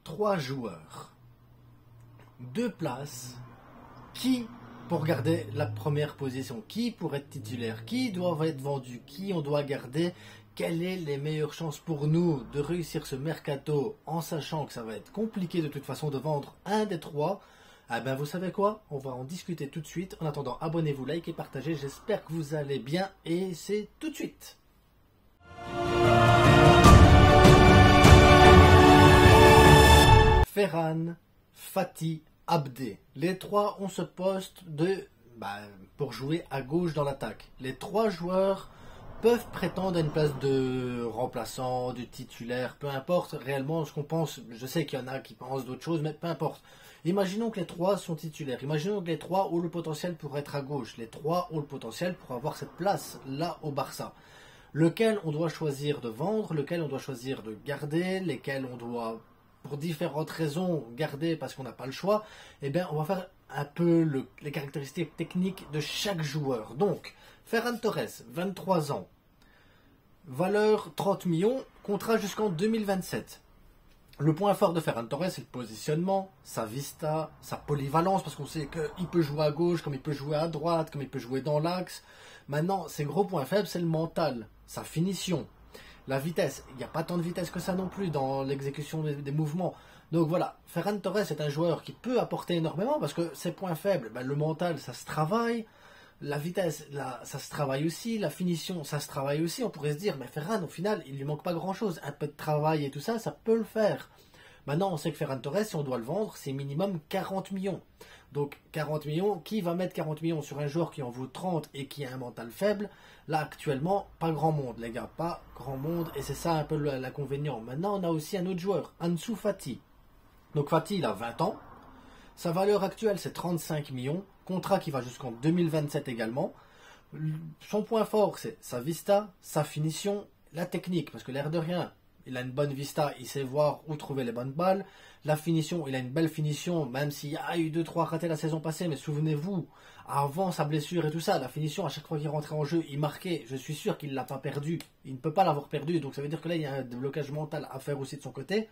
3 joueurs, 2 places, qui pour garder la première position, qui pour être titulaire, qui doit être vendu, qui on doit garder, quelles sont les meilleures chances pour nous de réussir ce mercato en sachant que ça va être compliqué de toute façon de vendre un des 3. Ah ben vous savez quoi, on va en discuter tout de suite. En attendant, abonnez-vous, likez, partagez, j'espère que vous allez bien et c'est tout de suite. Ferran, Fati, Abdé. Les 3 ont ce poste pour jouer à gauche dans l'attaque. Les 3 joueurs peuvent prétendre à une place de remplaçant, de titulaire, peu importe réellement ce qu'on pense. Je sais qu'il y en a qui pensent d'autres choses, mais peu importe. Imaginons que les 3 sont titulaires. Imaginons que les 3 ont le potentiel pour être à gauche. Les 3 ont le potentiel pour avoir cette place là au Barça. Lequel on doit choisir de vendre, lequel on doit choisir de garder, lesquels on doit, pour différentes raisons, garder parce qu'on n'a pas le choix. Eh bien, on va faire un peu les caractéristiques techniques de chaque joueur. Donc, Ferran Torres, 23 ans, valeur 30 millions, contrat jusqu'en 2027. Le point fort de Ferran Torres, c'est le positionnement, sa vista, sa polyvalence, parce qu'on sait qu'il peut jouer à gauche, comme il peut jouer à droite, comme il peut jouer dans l'axe. Maintenant, ses gros points faibles, c'est le mental, sa finition, la vitesse. Il n'y a pas tant de vitesse que ça non plus dans l'exécution des mouvements. Donc voilà, Ferran Torres est un joueur qui peut apporter énormément, parce que ses points faibles, le mental, ça se travaille. La vitesse, là, ça se travaille aussi. La finition, ça se travaille aussi. On pourrait se dire, mais Ferran, au final, il lui manque pas grand-chose. Un peu de travail et tout ça, ça peut le faire. Maintenant, on sait que Ferran Torres, si on doit le vendre, c'est minimum 40 millions. Donc, 40 millions, qui va mettre 40 millions sur un joueur qui en vaut 30 et qui a un mental faible? Là, actuellement, pas grand monde, les gars. Pas grand monde. Et c'est ça un peu l'inconvénient. Maintenant, on a aussi un autre joueur, Ansu Fati. Donc, Fati, il a 20 ans. Sa valeur actuelle, c'est 35 millions. Contrat qui va jusqu'en 2027 également. Son point fort, c'est sa vista, sa finition, la technique. Parce que l'air de rien, il a une bonne vista, il sait voir où trouver les bonnes balles. La finition, il a une belle finition, même s'il y a eu 2-3 ratés la saison passée. Mais souvenez-vous, avant sa blessure et tout ça, la finition, à chaque fois qu'il rentrait en jeu, il marquait. Je suis sûr qu'il ne l'a pas perdu. Il ne peut pas l'avoir perdu. Donc ça veut dire que là, il y a un déblocage mental à faire aussi de son côté.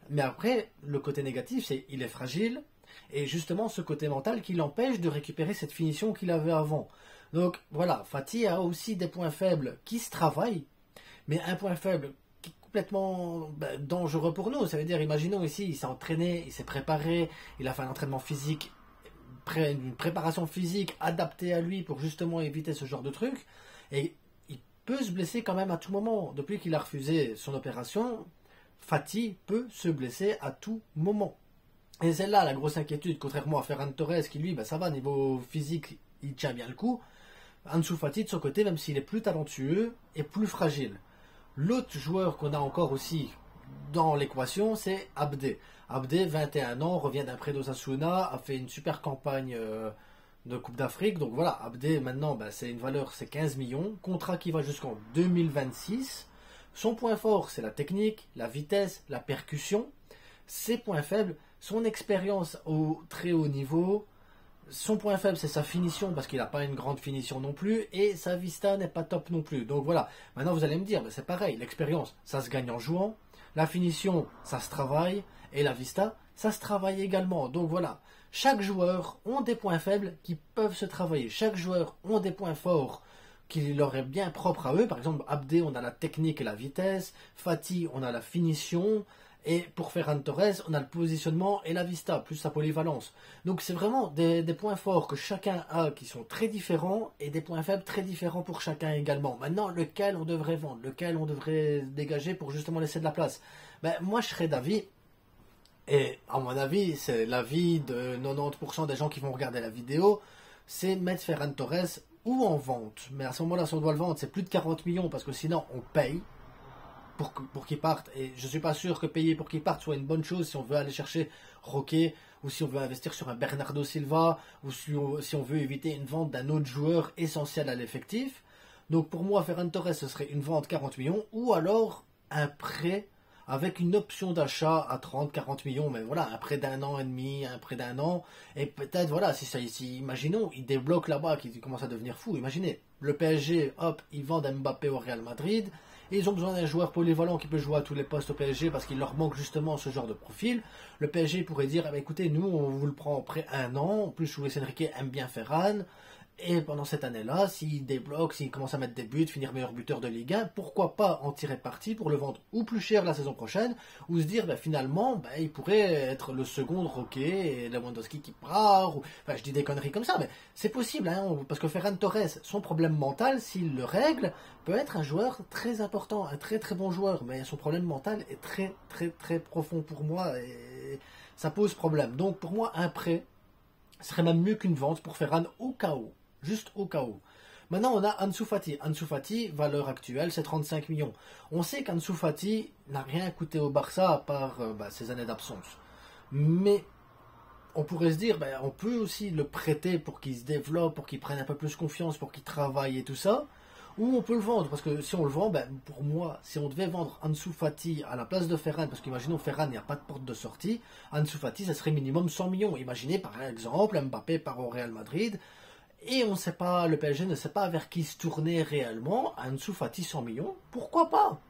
Mais après, le côté négatif, c'est qu'il est fragile. Et justement, ce côté mental qui l'empêche de récupérer cette finition qu'il avait avant. Donc voilà, Fati a aussi des points faibles qui se travaillent, mais un point faible qui est complètement dangereux pour nous. Ça veut dire, imaginons ici, il s'est entraîné, il s'est préparé, il a fait un entraînement physique, une préparation physique adaptée à lui pour justement éviter ce genre de truc. Et il peut se blesser quand même à tout moment. Depuis qu'il a refusé son opération, Fati peut se blesser à tout moment. Et c'est là la grosse inquiétude, contrairement à Ferran Torres qui lui, ça va, niveau physique, il tient bien le coup. Ansu Fati de son côté, même s'il est plus talentueux, est plus fragile. L'autre joueur qu'on a encore aussi dans l'équation, c'est Abdé. Abdé, 21 ans, revient d'un prêt d'Osasuna, a fait une super campagne de Coupe d'Afrique. Donc voilà, Abdé maintenant, c'est une valeur, c'est 15 millions. Contrat qui va jusqu'en 2026. Son point fort, c'est la technique, la vitesse, la percussion. Ses points faibles, son expérience au très haut niveau. Son point faible, c'est sa finition, parce qu'il n'a pas une grande finition non plus, et sa vista n'est pas top non plus. Donc voilà, maintenant vous allez me dire, c'est pareil, l'expérience, ça se gagne en jouant, la finition, ça se travaille, et la vista, ça se travaille également. Donc voilà, chaque joueur a des points faibles qui peuvent se travailler, chaque joueur a des points forts qui leur est bien propre à eux. Par exemple, Abdé, on a la technique et la vitesse, Fati, on a la finition, et pour Ferran Torres, on a le positionnement et la vista, plus sa polyvalence. Donc c'est vraiment des points forts que chacun a qui sont très différents et des points faibles très différents pour chacun également. Maintenant, lequel on devrait vendre, lequel on devrait dégager pour justement laisser de la place? Moi, je serais d'avis, et à mon avis, c'est l'avis de 90% des gens qui vont regarder la vidéo, c'est mettre Ferran Torres ou en vente. Mais à ce moment-là, si on doit le vendre, c'est plus de 40 millions parce que sinon, on paye pour qu'il parte. Et je ne suis pas sûr que payer pour qu'il parte soit une bonne chose si on veut aller chercher Roque ou si on veut investir sur un Bernardo Silva ou si on veut éviter une vente d'un autre joueur essentiel à l'effectif. Donc pour moi, Ferran Torres, ce serait une vente 40 millions ou alors un prêt avec une option d'achat à 30-40 millions, mais voilà, un prêt d'un an et demi, un prêt d'un an, et peut-être, voilà, si imaginons, il débloque là-bas, qu'il commence à devenir fou, imaginez, le PSG, hop, ils vendent Mbappé au Real Madrid, et ils ont besoin d'un joueur polyvalent qui peut jouer à tous les postes au PSG parce qu'il leur manque justement ce genre de profil. Le PSG pourrait dire, écoutez, nous on vous le prend après 1 an, en plus Luis Enrique aime bien Ferran, et pendant cette année-là, s'il débloque, s'il commence à mettre des buts, finir meilleur buteur de Ligue 1, pourquoi pas en tirer parti pour le vendre ou plus cher la saison prochaine, ou se dire finalement, il pourrait être le second Roque et Lewandowski qui part, ou, je dis des conneries comme ça, mais c'est possible, parce que Ferran Torres, son problème mental, s'il le règle, peut être un joueur très important, un très très bon joueur, mais son problème mental est très très très profond pour moi, et ça pose problème. Donc pour moi, un prêt serait même mieux qu'une vente pour Ferran au cas où. Juste au cas où. Maintenant, on a Ansu Fati. Ansu Fati, valeur actuelle, c'est 35 millions. On sait qu'Ansu Fati n'a rien coûté au Barça à part ses années d'absence. Mais on pourrait se dire, on peut aussi le prêter pour qu'il se développe, pour qu'il prenne un peu plus confiance, pour qu'il travaille et tout ça. Ou on peut le vendre, parce que si on le vend, pour moi, si on devait vendre Ansu Fati à la place de Ferran, parce qu'imaginons Ferran, il n'y a pas de porte de sortie, Ansu Fati, ça serait minimum 100 millions. Imaginez par exemple Mbappé part au Real Madrid, et on ne sait pas, le PSG ne sait pas vers qui se tourner réellement. Ansu Fati 100 millions, pourquoi pas?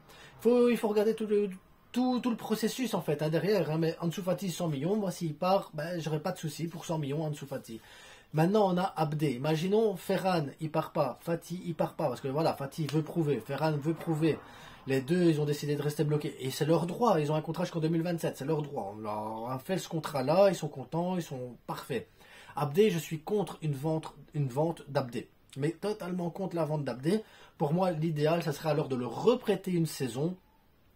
Il faut regarder tout le processus en fait derrière. Mais Ansu Fati 100 millions, moi s'il part, j'aurais pas de souci pour 100 millions Ansu Fati. Maintenant on a Abdé. Imaginons Ferran, il part pas, Fati il part pas, parce que voilà, Fati veut prouver, Ferran veut prouver. Les deux, ils ont décidé de rester bloqués. Et c'est leur droit, ils ont un contrat jusqu'en 2027, c'est leur droit. On leur a fait ce contrat-là, ils sont contents, ils sont parfaits. Abdé, je suis contre une vente d'Abdé. Mais totalement contre la vente d'Abdé. Pour moi, l'idéal, ça serait alors de le reprêter une saison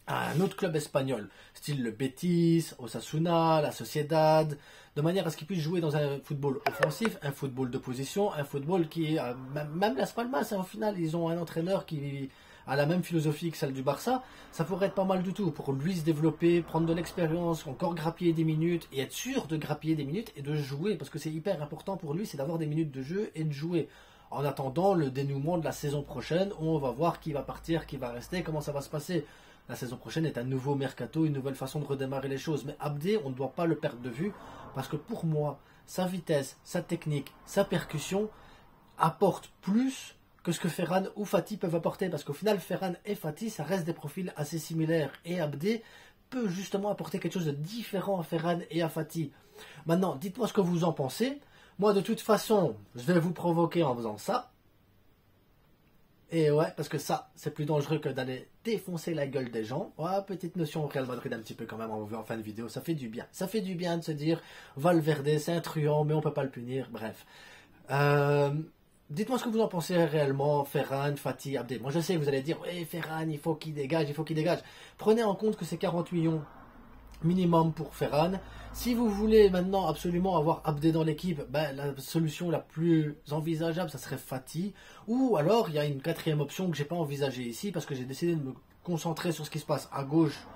à un autre club espagnol, style le Betis, Osasuna, la Sociedad, de manière à ce qu'il puisse jouer dans un football offensif, un football de position, un football qui est... Même Las Palmas, au final, ils ont un entraîneur qui a la même philosophie que celle du Barça, ça pourrait être pas mal du tout pour lui se développer, prendre de l'expérience, encore grappiller des minutes et être sûr de grappiller des minutes et de jouer, parce que c'est hyper important pour lui, c'est d'avoir des minutes de jeu et de jouer. En attendant le dénouement de la saison prochaine, où on va voir qui va partir, qui va rester, comment ça va se passer. La saison prochaine est un nouveau mercato, une nouvelle façon de redémarrer les choses. Mais Abdé, on ne doit pas le perdre de vue, parce que pour moi, sa vitesse, sa technique, sa percussion apportent plus que ce que Ferran ou Fati peuvent apporter, parce qu'au final Ferran et Fati ça reste des profils assez similaires et Abdé peut justement apporter quelque chose de différent à Ferran et à Fati. Maintenant, dites-moi ce que vous en pensez. Moi de toute façon, je vais vous provoquer en faisant ça. Et ouais, parce que ça, c'est plus dangereux que d'aller défoncer la gueule des gens. Ouais, petite notion au Real Madrid un petit peu quand même en fin de vidéo, ça fait du bien. Ça fait du bien de se dire, Valverde c'est un truand, mais on peut pas le punir, bref. Dites-moi ce que vous en pensez réellement, Ferran, Fati, Abdé. Moi je sais que vous allez dire, ouais, Ferran, il faut qu'il dégage, il faut qu'il dégage. Prenez en compte que c'est 40 millions minimum pour Ferran. Si vous voulez maintenant absolument avoir Abdé dans l'équipe, la solution la plus envisageable, ça serait Fati. Ou alors, il y a une quatrième option que j'ai pas envisagée ici, parce que j'ai décidé de me concentrer sur ce qui se passe à gauche.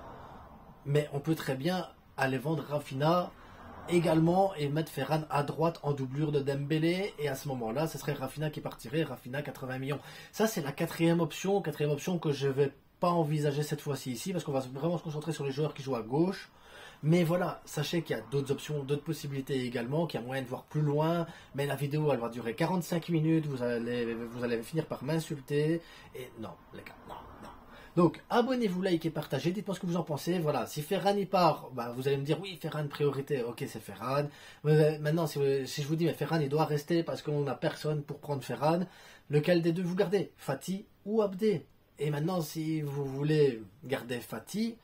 Mais on peut très bien aller vendre Rafinha également et mettre Ferran à droite en doublure de Dembélé, et à ce moment-là ce serait Rafinha qui partirait, Rafinha 80 millions. Ça c'est la quatrième option que je vais pas envisager cette fois-ci ici, parce qu'on va vraiment se concentrer sur les joueurs qui jouent à gauche. Mais voilà, sachez qu'il y a d'autres options, d'autres possibilités également, qu'il y a moyen de voir plus loin, mais la vidéo elle va durer 45 minutes, vous allez finir par m'insulter, et non les gars, non. Donc, abonnez-vous, likez, partagez, dites-moi ce que vous en pensez. Voilà, si Ferran y part, vous allez me dire, oui, Ferran priorité, ok, c'est Ferran. Mais maintenant, si je vous dis, mais Ferran, il doit rester parce qu'on n'a personne pour prendre Ferran, lequel des deux vous gardez, Fati ou Abdé? Et maintenant, si vous voulez garder Fati,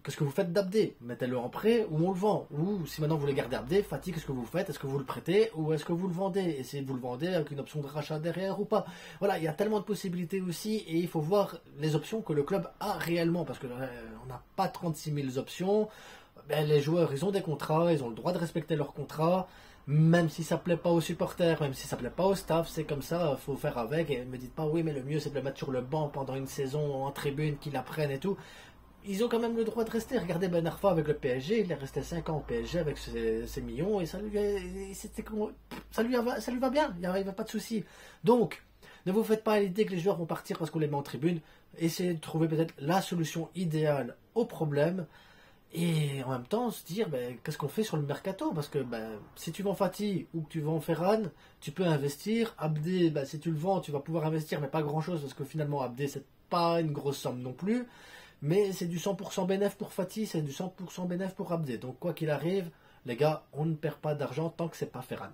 qu'est-ce que vous faites d'Abdé? Mettez-le en prêt ou on le vend. Ou si maintenant vous voulez garder Abdé, Fati, qu'est-ce que vous faites? Est-ce que vous le prêtez ou est-ce que vous le vendez? Et si vous le vendez avec une option de rachat derrière ou pas? Voilà, il y a tellement de possibilités aussi, et il faut voir les options que le club a réellement, parce que on n'a pas 36 000 options. Les joueurs, ils ont des contrats, ils ont le droit de respecter leurs contrats. Même si ça plaît pas aux supporters, même si ça plaît pas au staff, c'est comme ça, faut faire avec. Et ne me dites pas, oui, mais le mieux c'est de le mettre sur le banc pendant une saison en tribune, qu'il apprenne et tout. Ils ont quand même le droit de rester. Regardez Ben Arfa avec le PSG, il est resté 5 ans au PSG avec ses millions, et ça lui va bien, il n'y a pas de souci. Donc, ne vous faites pas à l'idée que les joueurs vont partir parce qu'on les met en tribune. Essayez de trouver peut-être la solution idéale au problème. Et en même temps, se dire, qu'est-ce qu'on fait sur le mercato? Parce que si tu vends Fati ou que tu vends Ferran, tu peux investir. Abdé, si tu le vends, tu vas pouvoir investir, mais pas grand-chose, parce que finalement, Abdé, c'est pas une grosse somme non plus, mais c'est du 100% bénéf pour Fatih, c'est du 100% bénéf pour Abdé. Donc quoi qu'il arrive, les gars, on ne perd pas d'argent tant que c'est pas Ferran.